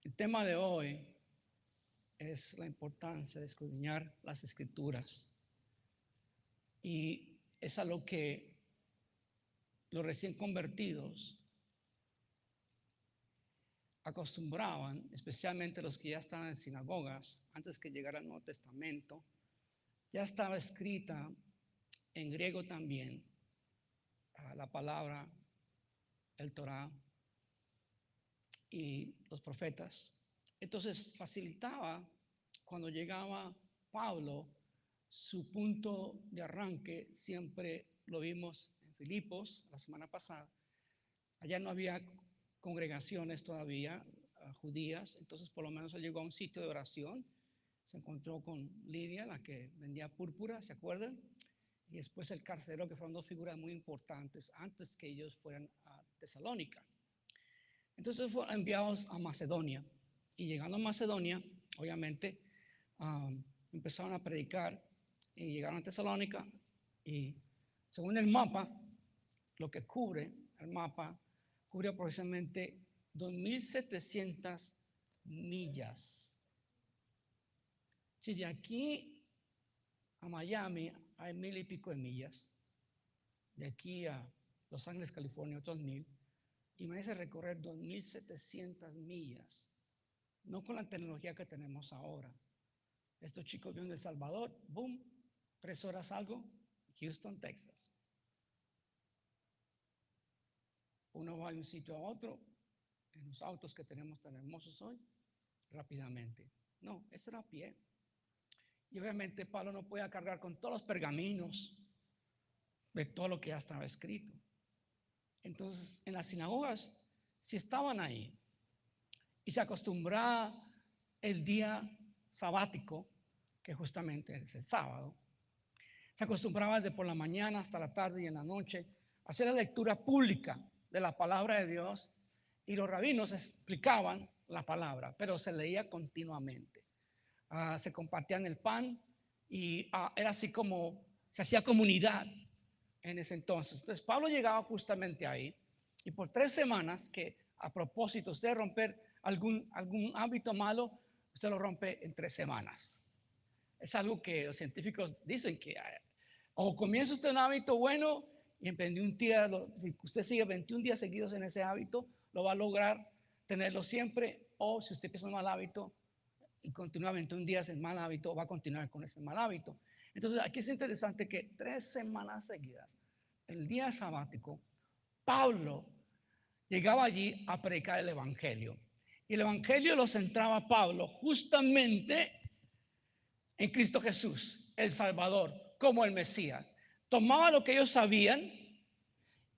El tema de hoy es la importancia de escudriñar las Escrituras. Y es a lo que los recién convertidos acostumbraban, especialmente los que ya estaban en sinagogas, antes que llegara el Nuevo Testamento. Ya estaba escrita en griego también la palabra, el Torá y los profetas. Entonces facilitaba cuando llegaba Pablo su punto de arranque. Siempre lo vimos en Filipos la semana pasada. Allá no había congregaciones todavía judías, entonces por lo menos él llegó a un sitio de oración, se encontró con Lidia, la que vendía púrpura, ¿se acuerdan? Y después el carcelero, que fueron dos figuras muy importantes antes que ellos fueran a Tesalónica. Entonces fueron enviados a Macedonia, y llegando a Macedonia, obviamente, empezaron a predicar y llegaron a Tesalónica, y según el mapa, lo que cubre el mapa, cubre aproximadamente 2.700 millas. Si de aquí a Miami hay 1,000 y pico de millas, de aquí a Los Ángeles, California, otros 1,000, imagínense recorrer 2.700 millas, no con la tecnología que tenemos ahora. Estos chicos vienen de El Salvador, boom, 3 horas algo, Houston, Texas. Uno va de un sitio a otro en los autos que tenemos tan hermosos hoy, rápidamente. No, eso era a pie. Y obviamente Pablo no podía cargar con todos los pergaminos de todo lo que ya estaba escrito. Entonces, en las sinagogas, si estaban ahí y se acostumbraba el día sabático, que justamente es el sábado, se acostumbraba desde por la mañana hasta la tarde y en la noche a hacer la lectura pública de la palabra de Dios, y los rabinos explicaban la palabra, pero se leía continuamente. Se compartían el pan y era así como se hacía comunidad en ese entonces. Entonces Pablo llegaba justamente ahí, y por 3 semanas, que a propósito, usted romper algún hábito malo, usted lo rompe en 3 semanas. Es algo que los científicos dicen que o comienza usted un hábito bueno y en 21 días, si usted sigue 21 días seguidos en ese hábito, lo va a lograr tenerlo siempre, o si usted empieza un mal hábito y continúa 21 días en mal hábito, va a continuar con ese mal hábito. Entonces aquí es interesante que 3 semanas seguidas, el día sabático, Pablo llegaba allí a predicar el evangelio. Y el evangelio lo centraba Pablo justamente en Cristo Jesús, el Salvador, como el Mesías. Tomaba lo que ellos sabían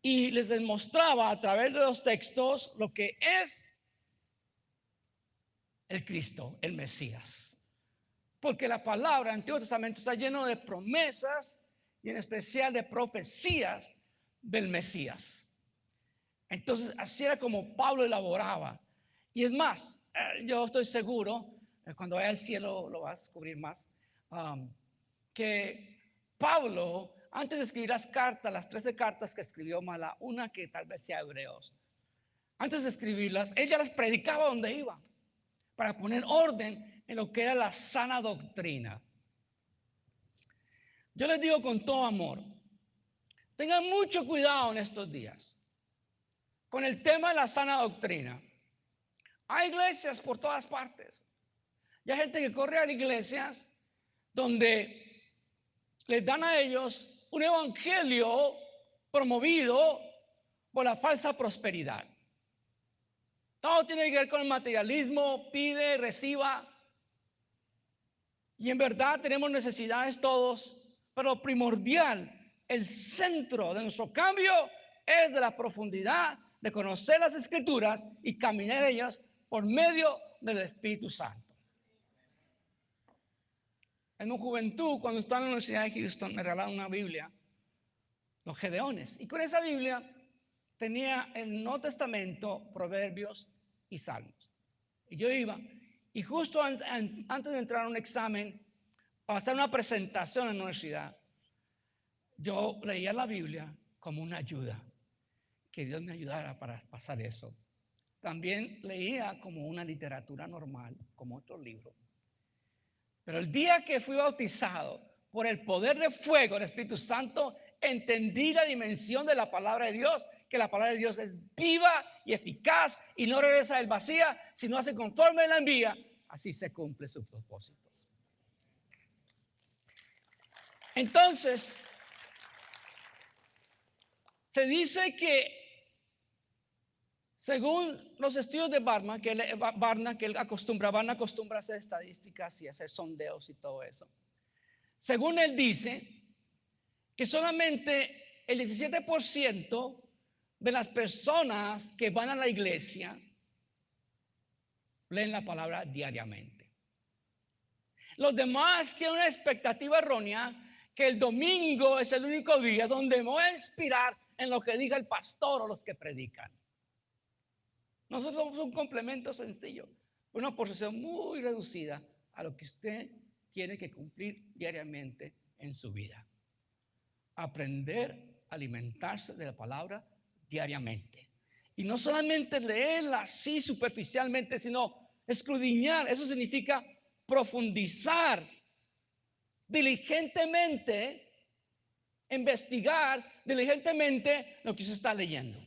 y les demostraba a través de los textos lo que es el Cristo, el Mesías. Porque la palabra en el Antiguo Testamento está lleno de promesas y en especial de profecías del Mesías. Entonces así era como Pablo elaboraba. Y es más, yo estoy seguro, cuando vaya al cielo lo vas a descubrir más, que Pablo, antes de escribir las cartas, las 13 cartas que escribió, más la una que tal vez sea Hebreos, antes de escribirlas, él ya las predicaba donde iba, para poner orden en lo que era la sana doctrina. Yo les digo con todo amor, tengan mucho cuidado en estos días con el tema de la sana doctrina. Hay iglesias por todas partes. Y hay gente que corre a las iglesias donde les dan a ellos un evangelio promovido por la falsa prosperidad. Todo tiene que ver con el materialismo, pide, reciba. Y en verdad tenemos necesidades todos, pero lo primordial, el centro de nuestro cambio es de la profundidad de conocer las Escrituras y caminar en ellas por medio del Espíritu Santo. En mi juventud, cuando estaba en la Universidad de Houston, me regalaron una Biblia, los Gedeones, y con esa Biblia tenía el Nuevo Testamento, Proverbios y Salmos. Y yo iba, y justo antes de entrar a un examen, para hacer una presentación en la universidad, yo leía la Biblia como una ayuda, que Dios me ayudara para pasar eso. también leía como una literatura normal, como otro libro. Pero el día que fui bautizado por el poder de fuego del Espíritu Santo, entendí la dimensión de la palabra de Dios, que la palabra de Dios es viva y eficaz y no regresa del vacía, sino hace conforme la envía, así se cumple sus propósitos. Entonces, se dice que según los estudios de Barna, que él acostumbra a hacer estadísticas y hacer sondeos y todo eso. Según él dice que solamente el 17% de las personas que van a la iglesia leen la palabra diariamente. Los demás tienen una expectativa errónea que el domingo es el único día donde me voy a inspirar en lo que diga el pastor o los que predican. Nosotros somos un complemento sencillo, una porción muy reducida a lo que usted tiene que cumplir diariamente en su vida. Aprender a alimentarse de la palabra diariamente. Y no solamente leerla así superficialmente, sino escudriñar. Eso significa profundizar diligentemente, investigar diligentemente lo que se está leyendo.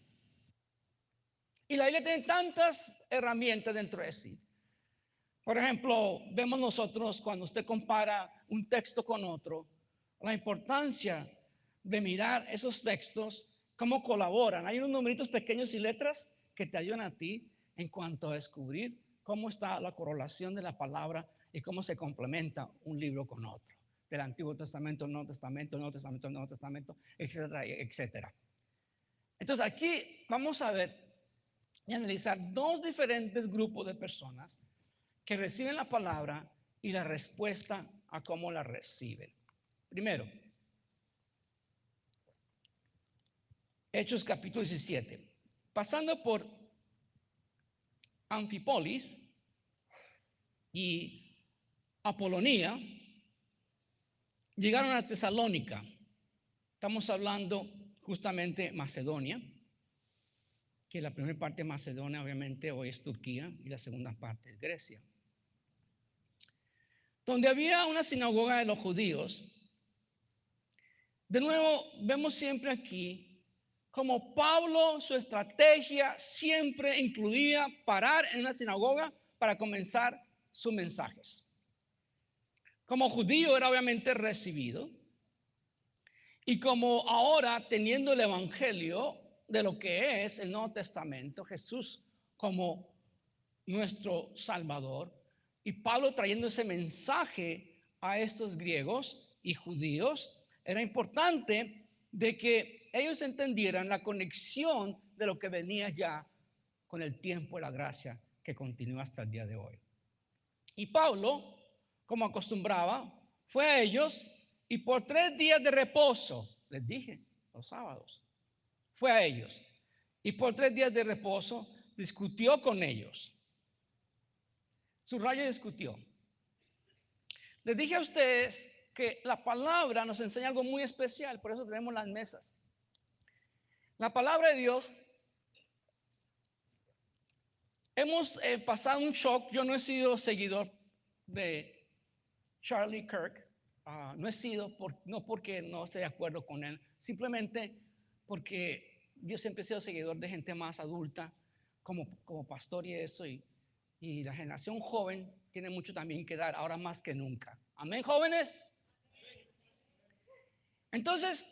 Y la Biblia tiene tantas herramientas dentro de sí. Por ejemplo, vemos nosotros cuando usted compara un texto con otro, la importancia de mirar esos textos, cómo colaboran. Hay unos numeritos pequeños y letras que te ayudan a ti en cuanto a descubrir cómo está la correlación de la palabra y cómo se complementa un libro con otro. Del Antiguo Testamento, Nuevo Testamento, Nuevo Testamento, Nuevo Testamento, etcétera, etcétera. Entonces aquí vamos a ver y analizar dos diferentes grupos de personas que reciben la palabra y la respuesta a cómo la reciben. Primero, Hechos capítulo 17. Pasando por Anfípolis y Apolonía, llegaron a Tesalónica. Estamos hablando justamente Macedonia, que la primera parte de Macedonia obviamente hoy es Turquía y la segunda parte es Grecia, donde había una sinagoga de los judíos. De nuevo, vemos siempre aquí como Pablo, su estrategia siempre incluía parar en una sinagoga para comenzar sus mensajes. Como judío era obviamente recibido, y como ahora teniendo el evangelio de lo que es el Nuevo Testamento, Jesús como nuestro Salvador, y Pablo trayendo ese mensaje a estos griegos y judíos, era importante de que ellos entendieran la conexión de lo que venía ya con el tiempo y la gracia que continúa hasta el día de hoy. Y Pablo, como acostumbraba, fue a ellos y por 3 días de reposo, les dije, los sábados, fue a ellos y por 3 días de reposo discutió con ellos. Subraya discutió. Les dije a ustedes que la palabra nos enseña algo muy especial, por eso tenemos las mesas. La palabra de Dios, hemos pasado un shock. Yo no he sido seguidor de Charlie Kirk, no he sido, no porque no esté de acuerdo con él, simplemente porque yo siempre he sido seguidor de gente más adulta, como pastor y eso, y la generación joven tiene mucho también que dar, ahora más que nunca. Amén, jóvenes. Entonces,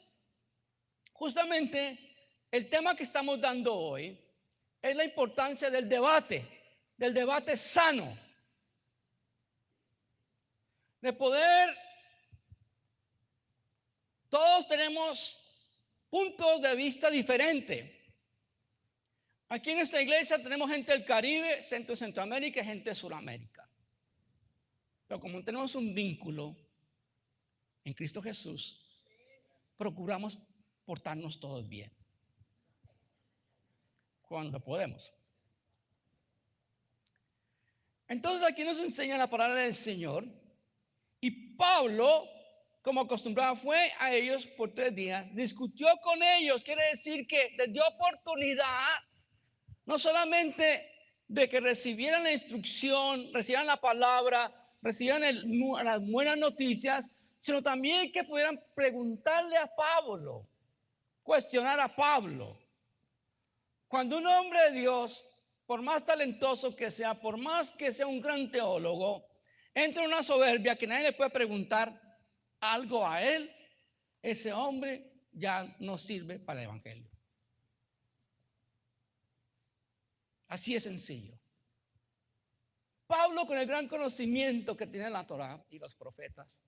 justamente el tema que estamos dando hoy es la importancia del debate sano, de poder, todos tenemos puntos de vista diferentes. Aquí en esta iglesia tenemos gente del Caribe, Centroamérica y gente de Sudamérica. Pero como tenemos un vínculo en Cristo Jesús, procuramos portarnos todos bien cuando podemos. Entonces aquí nos enseña la palabra del Señor, y Pablo, como acostumbraba, fue a ellos por 3 días, discutió con ellos, quiere decir que les dio oportunidad No solamente de que recibieran la instrucción, recibieran la palabra, recibieran las buenas noticias, sino también que pudieran preguntarle a Pablo, cuestionar a Pablo. Cuando un hombre de Dios, por más talentoso que sea, por más que sea un gran teólogo, entra en una soberbia que nadie le puede preguntar algo a él, ese hombre ya no sirve para el evangelio. Así es sencillo. Pablo, con el gran conocimiento que tiene la Torá y los profetas,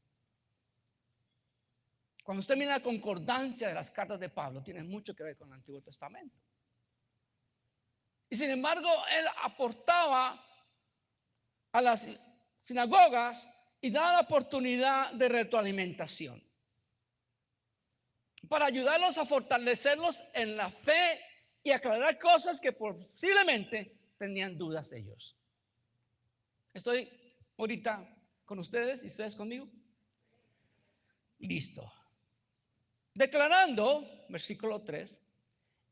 cuando usted mira la concordancia de las cartas de Pablo, tiene mucho que ver con el Antiguo Testamento. Y sin embargo, él aportaba a las sinagogas y daba la oportunidad de retroalimentación para ayudarlos a fortalecerlos en la fe y aclarar cosas que posiblemente tenían dudas ellos. Estoy ahorita con ustedes y ustedes conmigo. Listo. Declarando, versículo 3,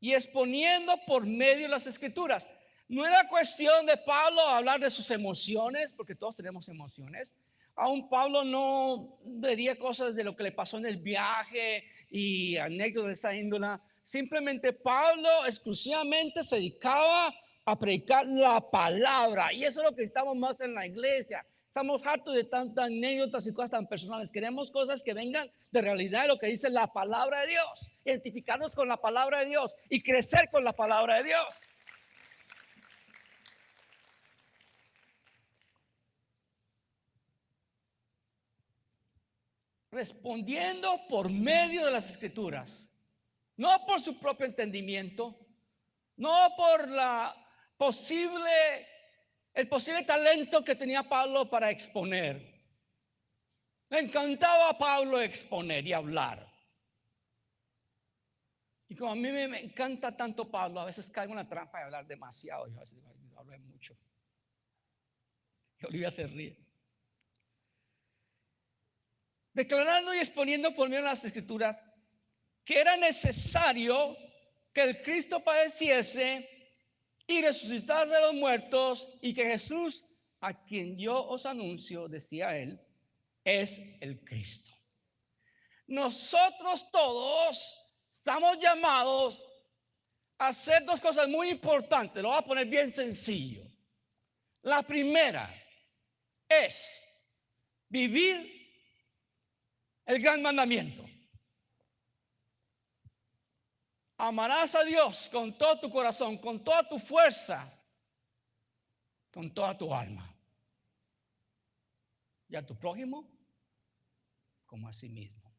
y exponiendo por medio de las escrituras. No era cuestión de Pablo hablar de sus emociones, porque todos tenemos emociones. Aún Pablo no diría cosas de lo que le pasó en el viaje y anécdotas de esa índole. Simplemente Pablo exclusivamente se dedicaba a predicar la palabra. Y eso es lo que estamos más en la iglesia. Estamos hartos de tantas anécdotas y cosas tan personales. Queremos cosas que vengan de realidad de lo que dice la palabra de Dios. Identificarnos con la palabra de Dios y crecer con la palabra de Dios. Respondiendo por medio de las escrituras. No por su propio entendimiento. No por el posible talento que tenía Pablo para exponer. Le encantaba a Pablo exponer y hablar. Y como a mí me encanta tanto Pablo, a veces caigo en una trampa de hablar demasiado. Yo a veces hablo mucho. Y Olivia se ríe. Declarando y exponiendo por medio de las escrituras que era necesario que el Cristo padeciese y resucitara de los muertos, y que Jesús, a quien yo os anuncio, decía él, es el Cristo. Nosotros todos estamos llamados a hacer dos cosas muy importantes. Lo voy a poner bien sencillo. La primera es vivir el gran mandamiento. Amarás a Dios con todo tu corazón, con toda tu fuerza, con toda tu alma. Y a tu prójimo como a sí mismo.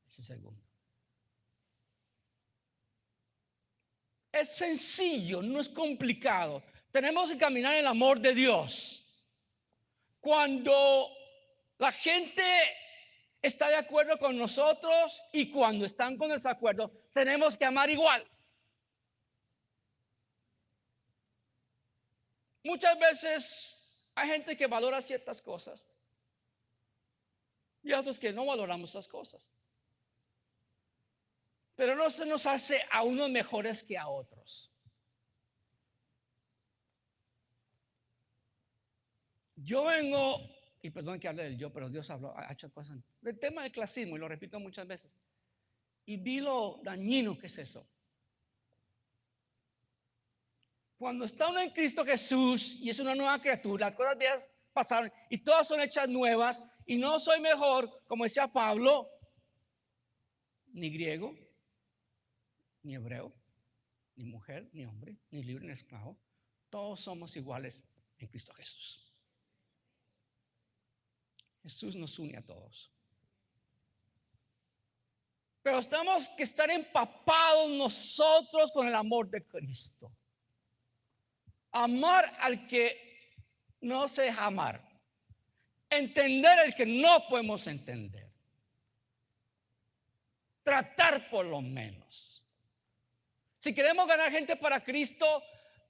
Ese segundo. Es sencillo, no es complicado. Tenemos que caminar en el amor de Dios. Cuando la gente está de acuerdo con nosotros y cuando están con desacuerdo, tenemos que amar igual. Muchas veces hay gente que valora ciertas cosas y otros que no valoramos esas cosas. Pero no se nos hace a unos mejores que a otros. Yo vengo, y perdón que hable del yo, pero Dios ha hecho cosas del tema del clasismo, y lo repito muchas veces. Y vi lo dañino que es eso. Cuando está uno en Cristo Jesús y es una nueva criatura, las cosas viejas pasaron y todas son hechas nuevas, y no soy mejor, como decía Pablo, ni griego, ni hebreo, ni mujer, ni hombre, ni libre, ni esclavo. Todos somos iguales en Cristo Jesús. Jesús nos une a todos. Pero tenemos que estar empapados nosotros con el amor de Cristo. Amar al que no se deja amar. Entender al que no podemos entender. Tratar por lo menos. Si queremos ganar gente para Cristo,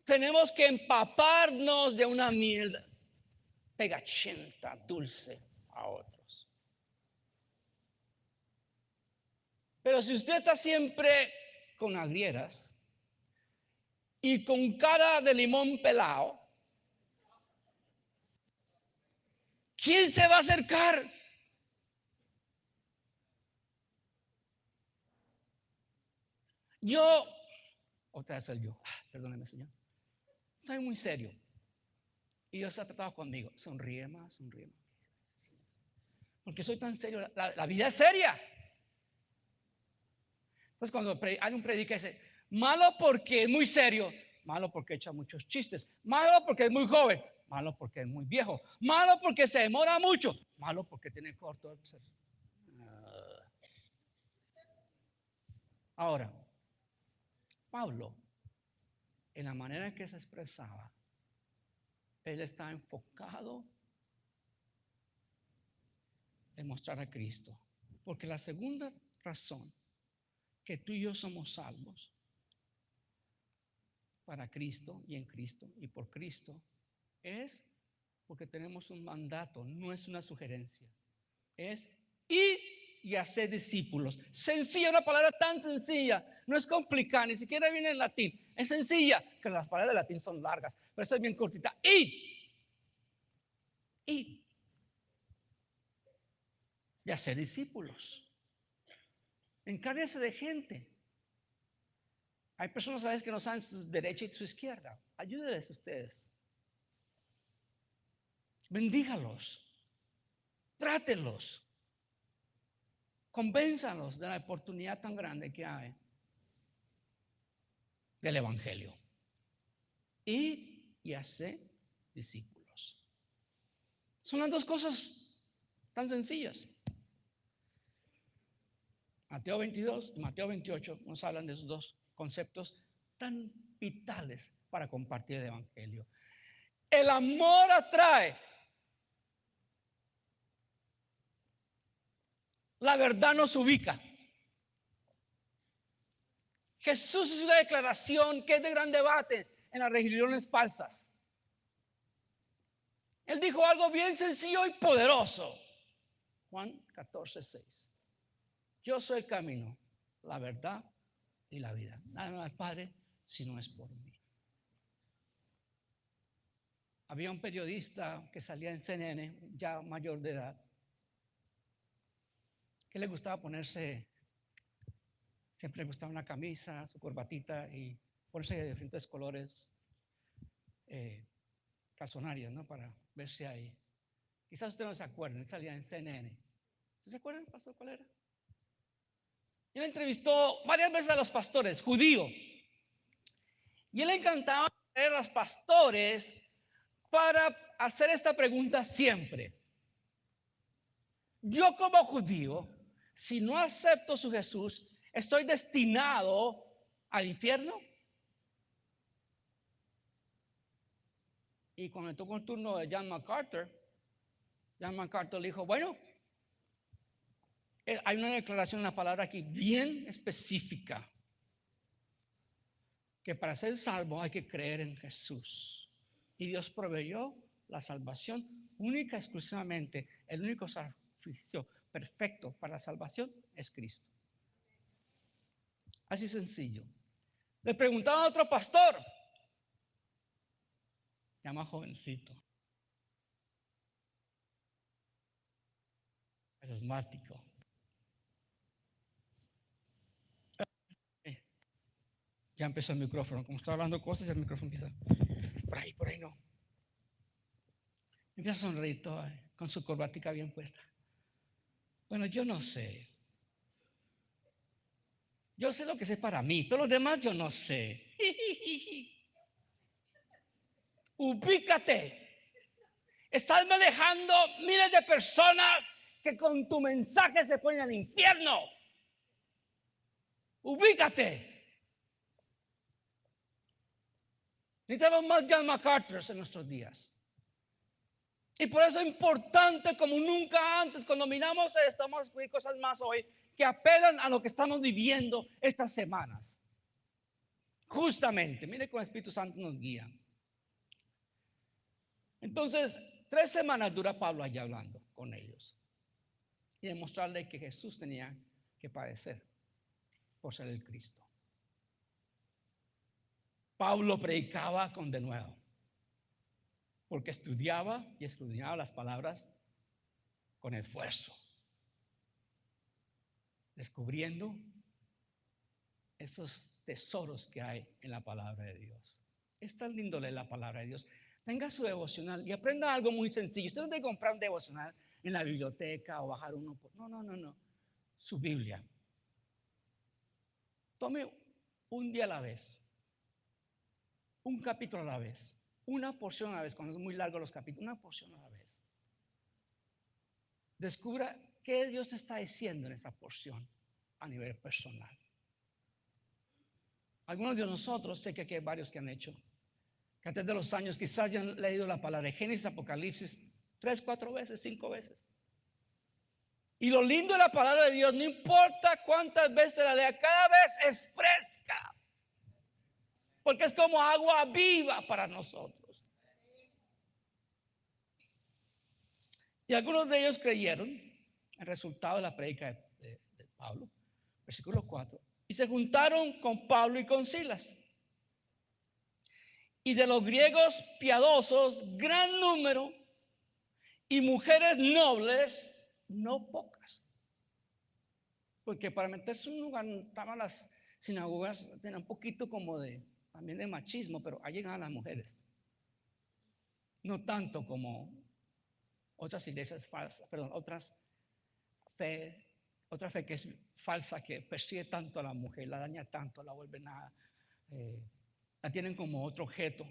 tenemos que empaparnos de una miel pegachenta, dulce a otros. Pero si usted está siempre con agrieras, y con cara de limón pelado, ¿quién se va a acercar? Yo, otra vez soy yo, perdóneme, Señor, soy muy serio. Y Dios ha tratado conmigo. Sonríe más, sonríe más. Porque soy tan serio. La vida es seria. Entonces cuando hay un predica dice, malo porque es muy serio, malo porque echa muchos chistes, malo porque es muy joven, malo porque es muy viejo, malo porque se demora mucho, malo porque tiene corto. Ahora, Pablo, en la manera en que se expresaba, él está enfocado en mostrar a Cristo. Porque la segunda razón que tú y yo somos salvos para Cristo y en Cristo y por Cristo es porque tenemos un mandato, no es una sugerencia. Es ir y hacer discípulos. Sencilla, una palabra tan sencilla, no es complicada, ni siquiera viene en latín. Es sencilla, que las palabras de latín son largas, pero esa es bien cortita. Ir y hacer discípulos. Encárguese de gente. Hay personas a veces que no saben su derecha y su izquierda. Ayúdenles ustedes. Bendígalos. Trátelos. Convénzalos de la oportunidad tan grande que hay del Evangelio. Y hacer discípulos. Son las dos cosas tan sencillas. Mateo 22 y Mateo 28 nos hablan de esos dos conceptos tan vitales para compartir el Evangelio. El amor atrae. La verdad nos ubica. Jesús hizo una declaración que es de gran debate en las religiones falsas. Él dijo algo bien sencillo y poderoso. Juan 14:6. Yo soy el camino, la verdad y la vida. Nada más al Padre si no es por mí. Había un periodista que salía en CNN, ya mayor de edad, que le gustaba ponerse, siempre le gustaba una camisa, su corbatita y ponerse de diferentes colores, calzonarias, ¿no? Para verse ahí. Quizás ustedes no se acuerden, salía en CNN. ¿Se acuerdan, pastor, cuál era? Él entrevistó varias veces a los pastores judíos. Y él le encantaba traer a los pastores para hacer esta pregunta siempre. Yo como judío, si no acepto su Jesús, ¿estoy destinado al infierno? Y cuando tocó el turno de John MacArthur le dijo, bueno, hay una declaración, una palabra aquí bien específica, que para ser salvo hay que creer en Jesús. Y Dios proveyó la salvación única, exclusivamente. El único sacrificio perfecto para la salvación es Cristo. Así sencillo. Le preguntaba a otro pastor, llama jovencito, carismático. Ya empezó el micrófono. Como estaba hablando cosas, ya el micrófono empieza. Por ahí no. Empieza a sonreír todo, con su corbatica bien puesta. Bueno, yo no sé. Yo sé lo que sé para mí, pero los demás yo no sé. Ubícate. Estás manejando miles de personas que con tu mensaje se ponen al infierno. Ubícate. Necesitamos más John MacArthur en nuestros días. Y por eso es importante como nunca antes, cuando miramos esto, vamos a descubrir cosas más hoy que apelan a lo que estamos viviendo estas semanas. Justamente, mire cómo el Espíritu Santo nos guía. Entonces, 3 semanas dura Pablo allá hablando con ellos y demostrarle que Jesús tenía que padecer por ser el Cristo. Pablo predicaba con denuedo, porque estudiaba y estudiaba las palabras con esfuerzo, descubriendo esos tesoros que hay en la palabra de Dios. Es tan lindo leer la palabra de Dios. Tenga su devocional y aprenda algo muy sencillo. Usted no tiene que comprar un devocional en la biblioteca o bajar uno. No. Su Biblia. Tome un día a la vez, un capítulo a la vez, una porción a la vez. Cuando es muy largo los capítulos, una porción a la vez. Descubra qué Dios está diciendo en esa porción a nivel personal. Algunos de nosotros, sé que aquí hay varios que han hecho, que antes de los años quizás ya han leído la palabra de Génesis, Apocalipsis 3, 4 veces, 5 veces. Y lo lindo de la palabra de Dios, no importa cuántas veces la lea, cada vez es fresca. Porque es como agua viva para nosotros. Y algunos de ellos creyeron el resultado de la predica de Pablo, versículo 4. Y se juntaron con Pablo y con Silas. Y de los griegos piadosos, gran número, y mujeres nobles, no pocas. Porque para meterse en un lugar, estaban las sinagogas, tenían un poquito como también de machismo, pero ahí llegaban las mujeres. No tanto como otras iglesias falsas, perdón, otra fe que es falsa, que persigue tanto a la mujer, la daña tanto, la vuelve nada, la tienen como otro objeto,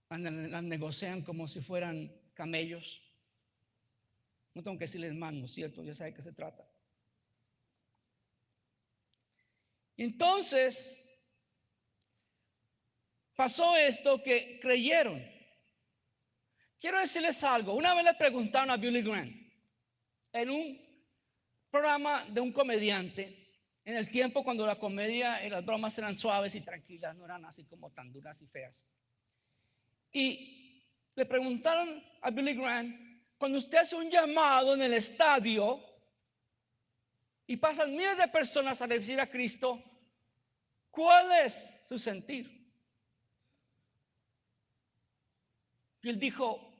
la negocian como si fueran camellos. No tengo que decirles más, ¿no es cierto? Ya sabe de qué se trata. Entonces, pasó esto que creyeron. Quiero decirles algo. Una vez le preguntaron a Billy Graham en un programa de un comediante, en el tiempo cuando la comedia y las bromas eran suaves y tranquilas, no eran así como tan duras y feas. Y le preguntaron a Billy Graham, cuando usted hace un llamado en el estadio y pasan miles de personas a recibir a Cristo, ¿cuál es su sentir? Y él dijo,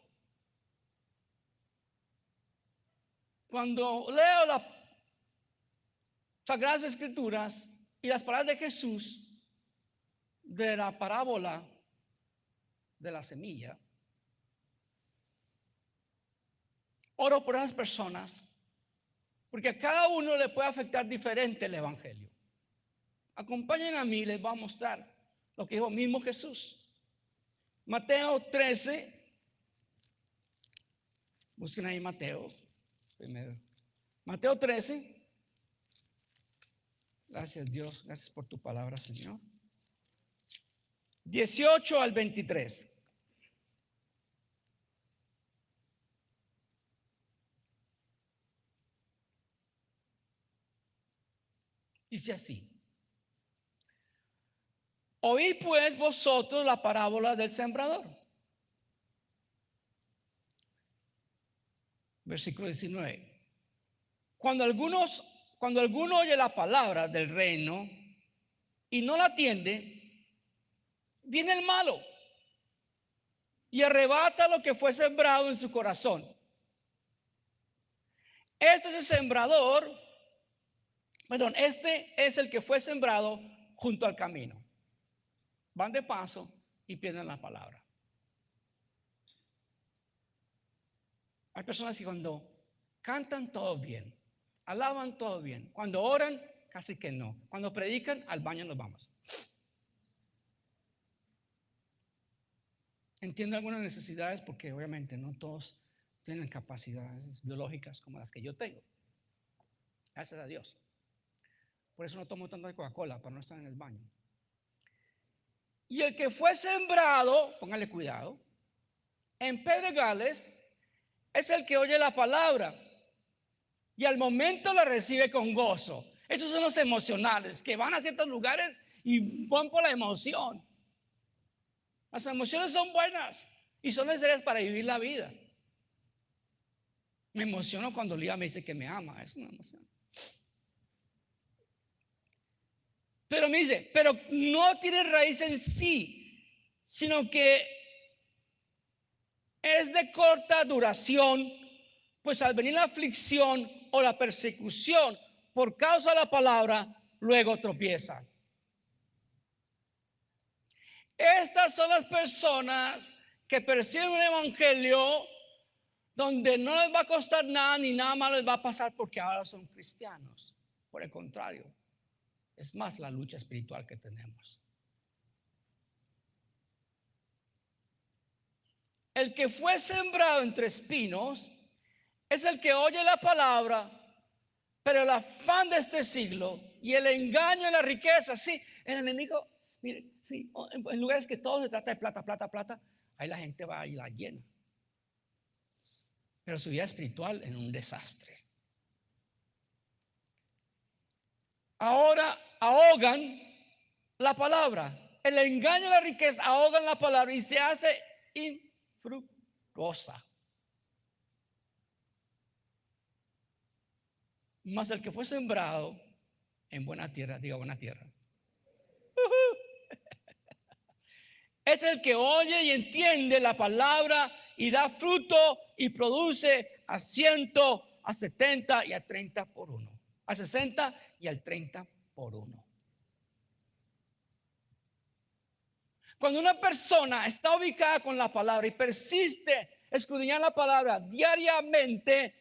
cuando leo las Sagradas Escrituras y las palabras de Jesús de la parábola de la semilla, oro por esas personas porque a cada uno le puede afectar diferente el evangelio. Acompañen a mí, les voy a mostrar lo que dijo mismo Jesús. Mateo 13. Busquen ahí Mateo primero. Mateo 13. Gracias Dios, gracias por tu palabra, Señor. 18 al 23. Dice así: oíd pues vosotros la parábola del sembrador. Versículo 19. Cuando alguno oye la palabra del reino y no la atiende, viene el malo y arrebata lo que fue sembrado en su corazón. Este es el que fue sembrado junto al camino. Van de paso y pierden la palabra. Hay personas que cuando cantan todo bien, alaban todo bien, cuando oran casi que no, cuando predican al baño nos vamos. Entiendo algunas necesidades porque obviamente no todos tienen capacidades biológicas como las que yo tengo. Gracias a Dios. Por eso no tomo tanta Coca-Cola, para no estar en el baño. Y el que fue sembrado, póngale cuidado, en pedregales, es el que oye la palabra y al momento la recibe con gozo. Estos son los emocionales que van a ciertos lugares y van por la emoción. Las emociones son buenas y son necesarias para vivir la vida. Me emociono cuando Lía me dice que me ama, es una emoción. Pero me dice, pero no tiene raíz en sí, sino que es de corta duración, pues al venir la aflicción o la persecución por causa de la palabra, luego tropieza. Estas son las personas que perciben un evangelio donde no les va a costar nada ni nada malo les va a pasar porque ahora son cristianos. Por el contrario, es más la lucha espiritual que tenemos. El que fue sembrado entre espinos es el que oye la palabra, pero el afán de este siglo y el engaño y la riqueza, sí, el enemigo, mire, sí, en lugares que todo se trata de plata, plata, plata, ahí la gente va y la llena. Pero su vida espiritual en un desastre. Ahora ahogan la palabra. El engaño y la riqueza ahogan la palabra y se hace infructuosa. Mas el que fue sembrado en buena tierra, diga buena tierra, es el que oye y entiende la palabra y da fruto y produce a 100, a 70 y a 30 por uno. A 60 y al 30 por uno. Cuando una persona está ubicada con la palabra y persiste escudriñar la palabra diariamente,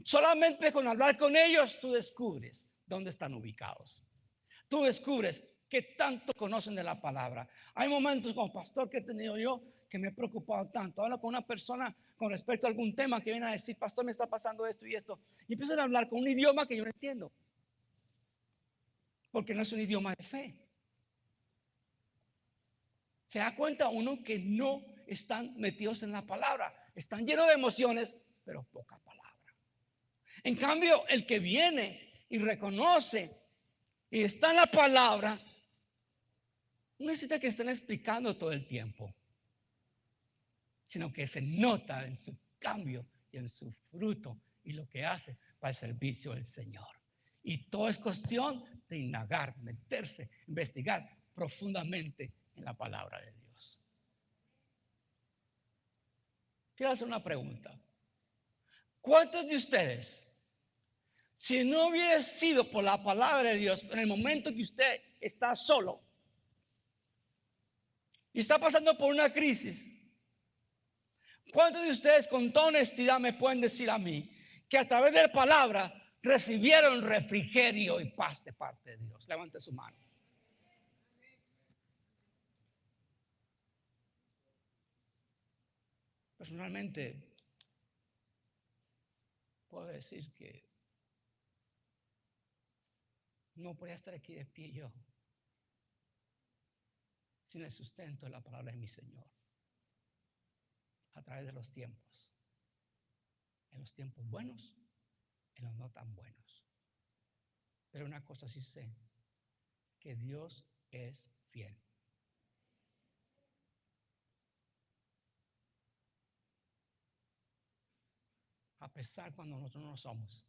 solamente con hablar con ellos, tú descubres dónde están ubicados. Tú descubres qué tanto conocen de la palabra. Hay momentos como pastor que he tenido yo que me he preocupado tanto. Hablo con una persona con respecto a algún tema que viene a decir, pastor, me está pasando esto y esto. Y empiezan a hablar con un idioma que yo no entiendo. Porque no es un idioma de fe. Se da cuenta uno que no están metidos en la palabra. Están llenos de emociones, pero poca palabra. En cambio, el que viene y reconoce y está en la palabra, no necesita que estén explicando todo el tiempo, sino que se nota en su cambio y en su fruto y lo que hace para el servicio del Señor. Y todo es cuestión de indagar, meterse, investigar profundamente en la palabra de Dios. Quiero hacer una pregunta. ¿Cuántos de ustedes, si no hubiera sido por la palabra de Dios, en el momento que usted está solo y está pasando por una crisis, cuántos de ustedes con toda honestidad me pueden decir a mí que a través de la palabra recibieron refrigerio y paz de parte de Dios? Levante su mano. Personalmente, puedo decir que no podía estar aquí de pie yo sin el sustento de la palabra de mi Señor a través de los tiempos, en los tiempos buenos, en los no tan buenos. Pero una cosa sí sé, que Dios es fiel. A pesar cuando nosotros no somos,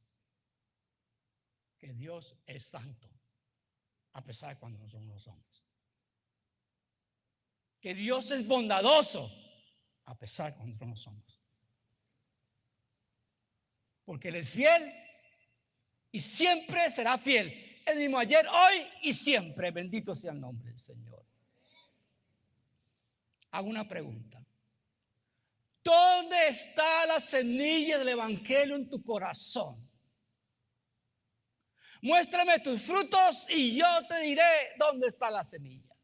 que Dios es santo, a pesar cuando nosotros no somos. Que Dios es bondadoso, a pesar cuando nosotros no somos. Porque Él es fiel y siempre será fiel. El mismo ayer, hoy y siempre. Bendito sea el nombre del Señor. Hago una pregunta. ¿Dónde está la semilla del evangelio en tu corazón? Muéstrame tus frutos y yo te diré dónde está la semilla.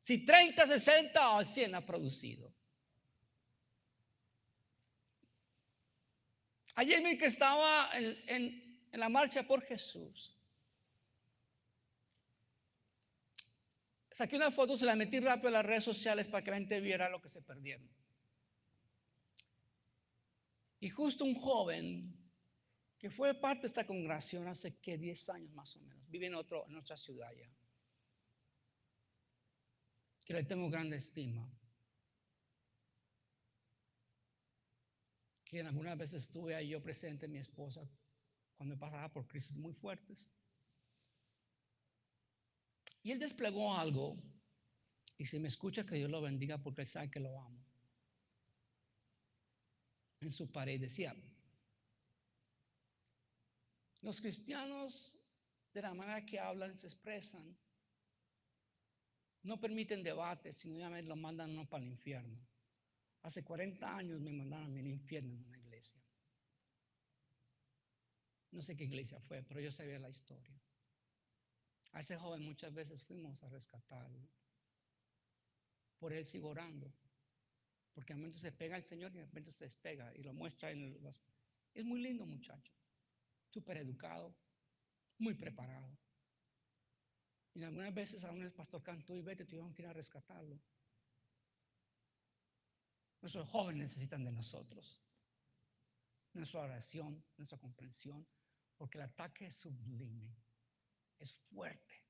Si 30, 60 o 100 ha producido. Ayer vi que estaba en la marcha por Jesús. Saqué una foto, se la metí rápido a las redes sociales para que la gente viera lo que se perdieron. Y justo un joven que fue parte de esta congregación hace que 10 años más o menos, vive en otra ciudad ya, que le tengo grande estima, que algunas veces estuve ahí yo presente, mi esposa, cuando pasaba por crisis muy fuertes. Y él desplegó algo, y si me escucha, que Dios lo bendiga porque él sabe que lo amo. En su pared decía: los cristianos, de la manera que hablan, se expresan, no permiten debates, sino ya me lo mandan no para el infierno. Hace 40 años me mandaron a mí al infierno en una iglesia. No sé qué iglesia fue, pero yo sabía la historia. A ese joven muchas veces fuimos a rescatarlo. Por él sigo orando. Porque a momentos se pega el Señor y a momentos se despega y lo muestra Es muy lindo muchacho. Súper educado, muy preparado. Y algunas veces aún el pastor cantó y vete, tuvieron que ir a rescatarlo. Nuestros jóvenes necesitan de nosotros. Nuestra oración, nuestra comprensión, porque el ataque es sublime, es fuerte.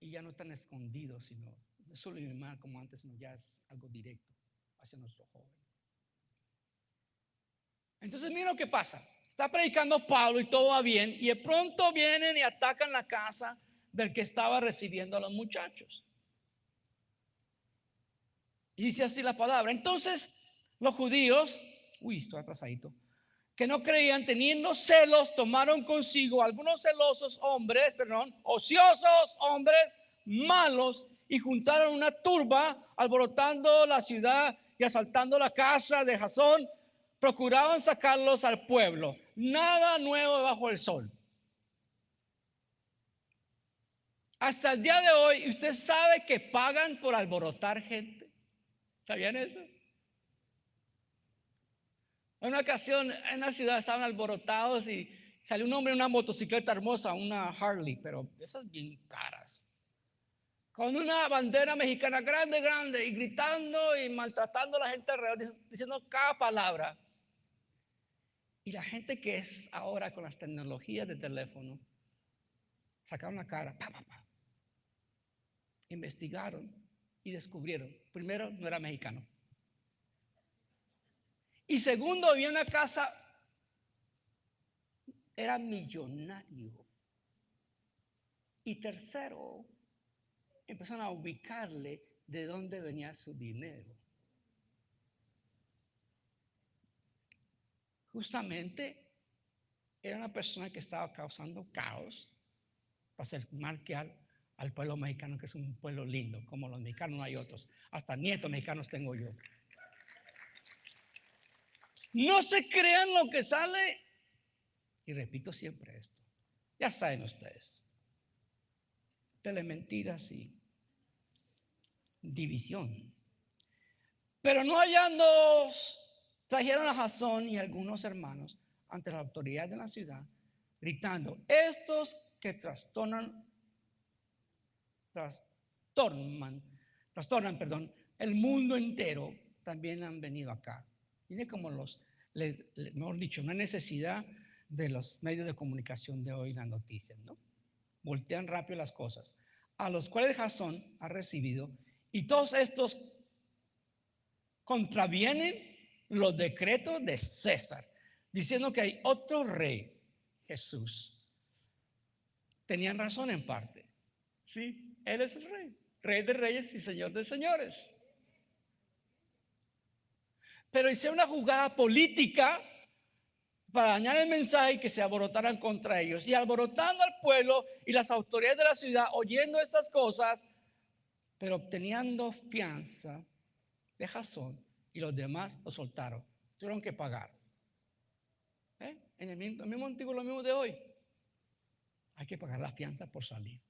Y ya no tan escondido, sino no solo como antes, sino ya es algo directo hacia nuestro joven. Entonces mira lo que pasa. Está predicando Pablo y todo va bien, y de pronto vienen y atacan la casa del que estaba recibiendo a los muchachos. Y dice así la palabra. Entonces los judíos, estoy atrasadito, que no creían, teniendo celos, tomaron consigo algunos ociosos hombres malos, y juntaron una turba, alborotando la ciudad y asaltando la casa de Jasón. Procuraban sacarlos al pueblo. Nada nuevo bajo el sol. Hasta el día de hoy, usted sabe que pagan por alborotar gente. ¿Sabían eso? En una ocasión en una ciudad estaban alborotados y salió un hombre en una motocicleta hermosa, una Harley, pero de esas bien caras, con una bandera mexicana grande, grande, y gritando y maltratando a la gente alrededor, diciendo cada palabra. Y la gente que es ahora con las tecnologías de teléfono, sacaron la cara, investigaron y descubrieron. Primero, no era mexicano. Y segundo, vivía en una casa, era millonario. Y tercero, empezaron a ubicarle de dónde venía su dinero. Justamente era una persona que estaba causando caos para hacer marquear al pueblo mexicano, que es un pueblo lindo. Como los mexicanos no hay otros. Hasta nietos mexicanos tengo yo. No se crean lo que sale. Y repito siempre esto. Ya saben ustedes. Telementiras y división. Pero no hallando, trajeron a Jasón y algunos hermanos ante la autoridad de la ciudad, gritando: estos que trastornan, el mundo entero, también han venido acá. Miren cómo mejor dicho, no hay necesidad de los medios de comunicación de hoy, las noticias, ¿no? Voltean rápido las cosas. A los cuales Jasón ha recibido, y todos estos contravienen los decretos de César, diciendo que hay otro rey, Jesús. Tenían razón en parte. Sí, Él es el rey, Rey de reyes y Señor de señores. Pero hicieron una jugada política para dañar el mensaje y que se alborotaran contra ellos. Y alborotando al pueblo y las autoridades de la ciudad, oyendo estas cosas, pero obteniendo fianza de Jasón, y los demás lo soltaron. Tuvieron que pagar. En el mismo antiguo, lo mismo de hoy. Hay que pagar la fianza por salir.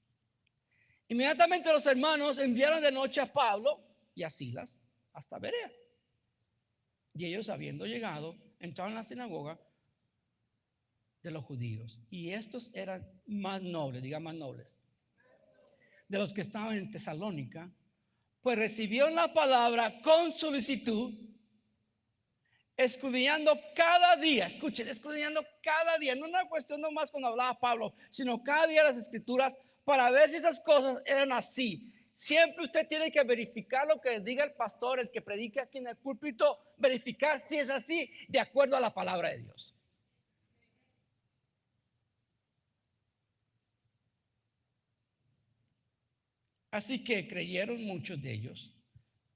Inmediatamente los hermanos enviaron de noche a Pablo y a Silas hasta Berea. Y ellos, habiendo llegado, entraron en la sinagoga de los judíos. Y estos eran más nobles, diga más nobles, de los que estaban en Tesalónica, pues recibieron la palabra con solicitud, escudriñando cada día. Escuchen, escudriñando cada día. No es una cuestión nomás cuando hablaba Pablo, sino cada día las escrituras, para ver si esas cosas eran así. Siempre usted tiene que verificar lo que diga el pastor, el que predica aquí en el púlpito, verificar si es así, de acuerdo a la palabra de Dios. Así que creyeron muchos de ellos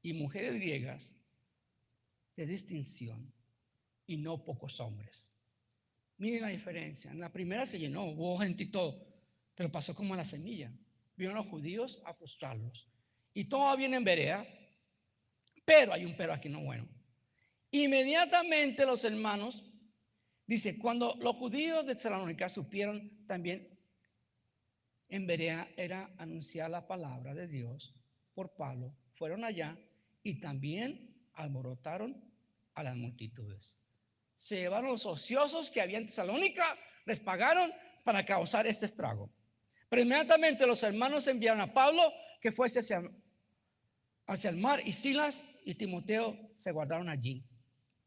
y mujeres griegas de distinción y no pocos hombres. Miren la diferencia. En la primera se llenó, hubo gente y todo, pero pasó como a la semilla. Vieron los judíos a frustrarlos. Y todo viene en Berea, pero hay un pero aquí no bueno. Inmediatamente los hermanos, dice, cuando los judíos de Tesalónica supieron también en Berea era anunciar la palabra de Dios por Pablo, fueron allá y también alborotaron a las multitudes. Se llevaron los ociosos que había en Tesalónica, les pagaron para causar este estrago. Pero inmediatamente los hermanos enviaron a Pablo que fuese hacia el mar, y Silas y Timoteo se guardaron allí.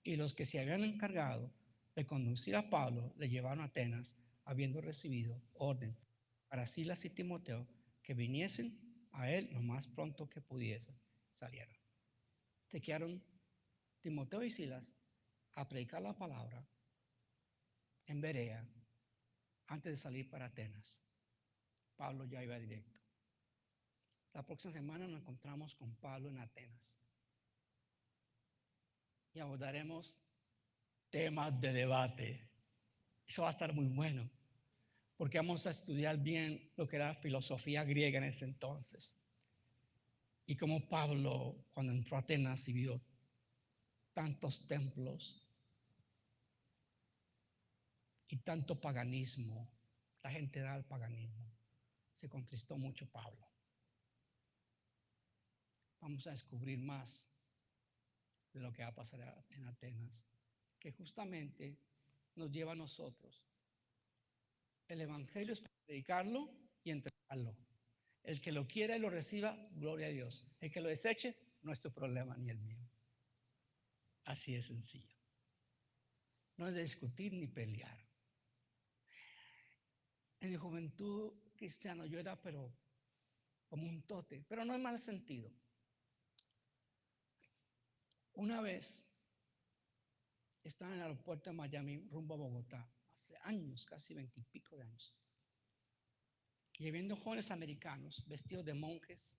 Y los que se habían encargado de conducir a Pablo le llevaron a Atenas, habiendo recibido orden para Silas y Timoteo que viniesen a él lo más pronto que pudiesen. Salieron. Se quedaron Timoteo y Silas a predicar la palabra en Berea antes de salir para Atenas. Pablo ya iba directo. La próxima semana nos encontramos con Pablo en Atenas y abordaremos temas de debate. Eso va a estar muy bueno, porque vamos a estudiar bien lo que era filosofía griega en ese entonces. Y como Pablo, cuando entró a Atenas y vio tantos templos y tanto paganismo, la gente da al paganismo, se contristó mucho Pablo. Vamos a descubrir más de lo que va a pasar en Atenas, que justamente nos lleva a nosotros. El evangelio es predicarlo y entregarlo. El que lo quiera y lo reciba, gloria a Dios. El que lo deseche, no es tu problema ni el mío. Así de sencillo. No es de discutir ni pelear. En mi juventud cristiana yo era pero como un tote, pero no en mal sentido. Una vez estaba en el aeropuerto de Miami rumbo a Bogotá, hace años, casi 20 y pico de años, y viendo jóvenes americanos vestidos de monjes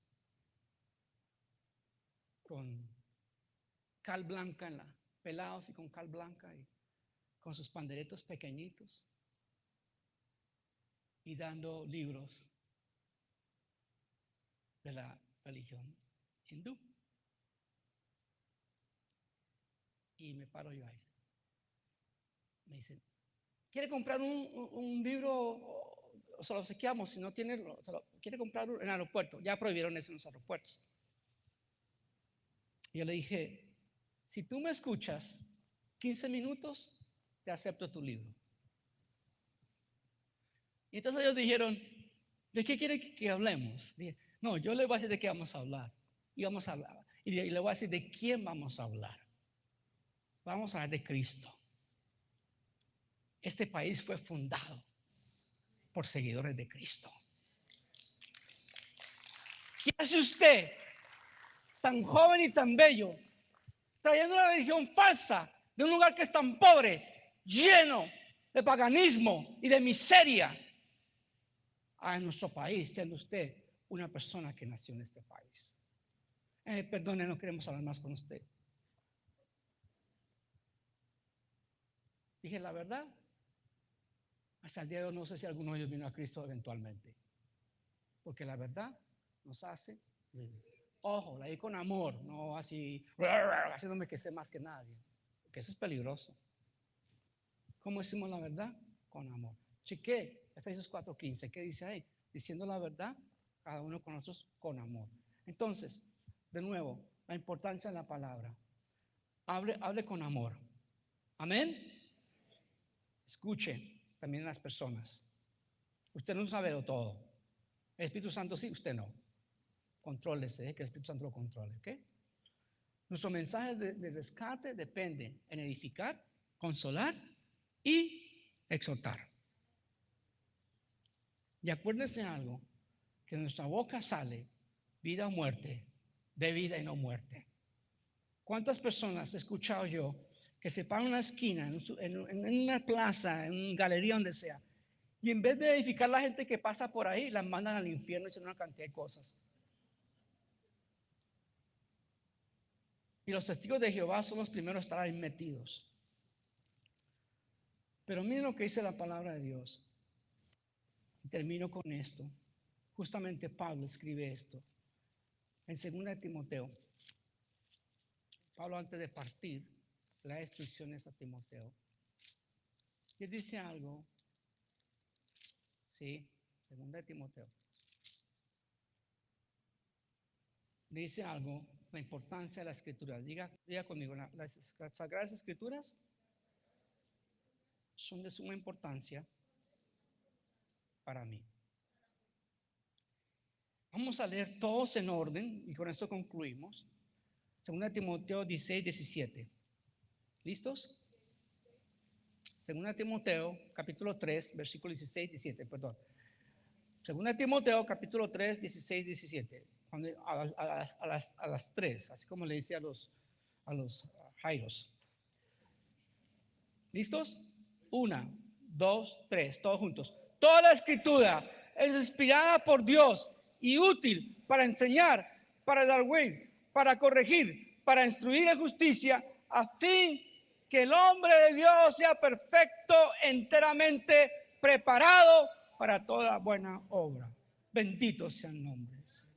con cal blanca en la, pelados y con cal blanca y con sus panderetos pequeñitos y dando libros de la religión hindú. Y me paro yo ahí. Me dicen, ¿quiere comprar un libro? O se lo obsequiamos. Si no tiene, quiere comprar en el aeropuerto. Ya prohibieron eso en los aeropuertos. Y yo le dije, si tú me escuchas 15 minutos, te acepto tu libro. Y entonces ellos dijeron, ¿de qué quiere que hablemos? Dije, no, yo le voy a decir de qué vamos a hablar. Y vamos a hablar. Y le voy a decir de quién vamos a hablar. Vamos a hablar de Cristo. Este país fue fundado por seguidores de Cristo. ¿Qué hace usted, tan joven y tan bello, trayendo una religión falsa de un lugar que es tan pobre, lleno de paganismo y de miseria, a nuestro país, siendo usted una persona que nació en este país? Perdone, no queremos hablar más con usted. Dije la verdad. Hasta el día de hoy no sé si alguno de ellos vino a Cristo eventualmente, porque la verdad nos hace libres. Ojo, la di con amor, no así haciéndome que sé más que nadie, porque eso es peligroso. ¿Cómo decimos la verdad? Con amor. Cheque Efesios 4:15, ¿qué dice ahí? Diciendo la verdad, cada uno con nosotros con amor. Entonces, de nuevo, la importancia de la palabra. Hable con amor. Amén. Escuche también a las personas. Usted no sabe de todo. El Espíritu Santo sí, usted no. Contrólese, que el Espíritu Santo lo controle, ¿ok? Nuestro mensaje de rescate depende en edificar, consolar y exhortar. Y acuérdense algo, que de nuestra boca sale vida o muerte, de vida y no muerte. ¿Cuántas personas he escuchado yo que se paran en una esquina, en una plaza, en una galería, donde sea, y en vez de edificar la gente que pasa por ahí, las mandan al infierno y hacen una cantidad de cosas? Y los testigos de Jehová son los primeros a estar ahí metidos. Pero miren lo que dice la palabra de Dios. Y termino con esto. Justamente Pablo escribe esto en 2 de Timoteo. Pablo, antes de partir, le da instrucciones a Timoteo. Y él dice algo. Sí, 2 de Timoteo. Dice algo, la importancia de la escritura. Diga conmigo, las Sagradas Escrituras son de suma importancia para mí. Vamos a leer todos en orden y con esto concluimos. 2 Timoteo 16, 17. ¿Listos? 2 Timoteo capítulo 3, versículo 16, 17, perdón. 2 Timoteo capítulo 3, 16, 17. A las 3, así como le dice a los Jairos. ¿Listos? 1, 2, 3, todos juntos. Toda la escritura es inspirada por Dios y útil para enseñar, para dar güey, para corregir, para instruir en justicia, a fin que el hombre de Dios sea perfecto, enteramente preparado para toda buena obra. Bendito sea el nombre del Señor.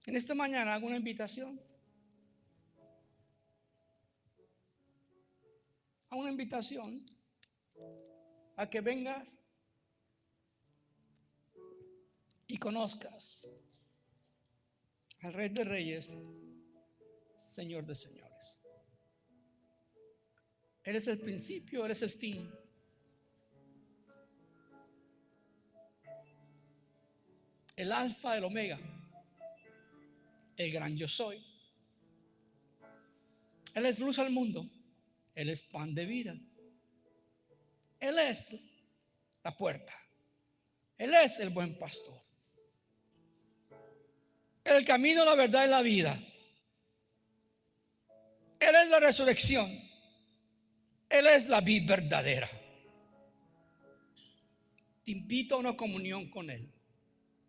En esta mañana hago una invitación. A una invitación a que vengas y conozcas al Rey de Reyes, Señor de señores. Él es el principio, Él es el fin. El alfa, el omega, el gran yo soy. Él es luz al mundo, Él es pan de vida. Él es la puerta, Él es el buen pastor. El camino, la verdad y la vida. Él es la resurrección. Él es la vida verdadera. Te invito a una comunión con Él.